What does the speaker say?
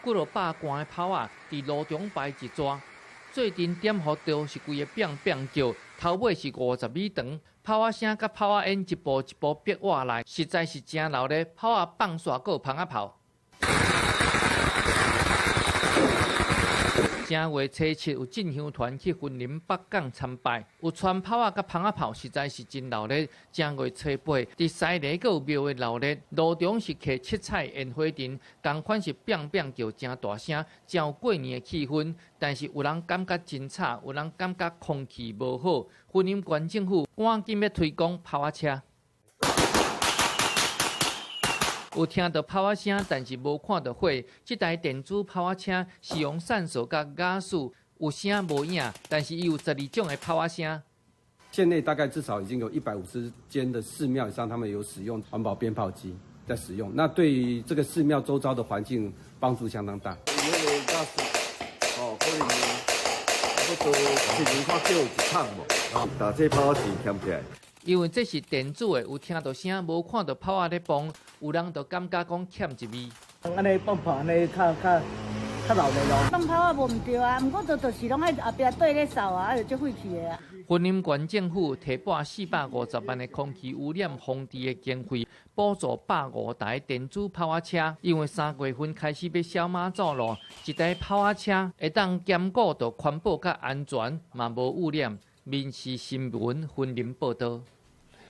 几落百罐的炮啊，伫路中摆一抓，最近点火潮是规个砰砰叫，头尾是50米长，炮啊声甲炮啊烟一步一步逼我来，实在是真闹热，炮啊放煞，还有蜂仔炮。 正月初7有进香团去云林北港参拜，有传炮啊甲蜂仔炮，实在是真闹热。正月初8，伫西里阁有庙的闹热，路中是摕七彩烟花阵，同款是砰砰叫真大声，真有过年的气氛。但是有人感觉真差，有人感觉空气无好。云林县政府赶紧要推广炮仔车。 有听到炮仔声，但是无看到火。这台电子炮仔车是用闪烁甲压缩，有声无影，但是伊有12种的炮仔声。县内大概至少已经有150间的寺庙以上，他们有使用环保鞭炮机在使用。那对于这个寺庙周遭的环境帮助相当大。可能不多1年看叫一场无，打这炮是添起来。 因为这是电子的，有听到声，无看到炮仔咧放，有人就感觉讲欠一味。安尼放炮安尼较闹热咯。放炮仔无毋对啊，毋过就是拢喺后壁对咧扫啊，就足废气的啊。云林县政府提拨450万的空气污染防治的经费，补助150台电子炮仔车。因为3月份开始要小马走路，一台炮仔车会当兼顾到环保甲安全，嘛无污染。民视新闻云林报道。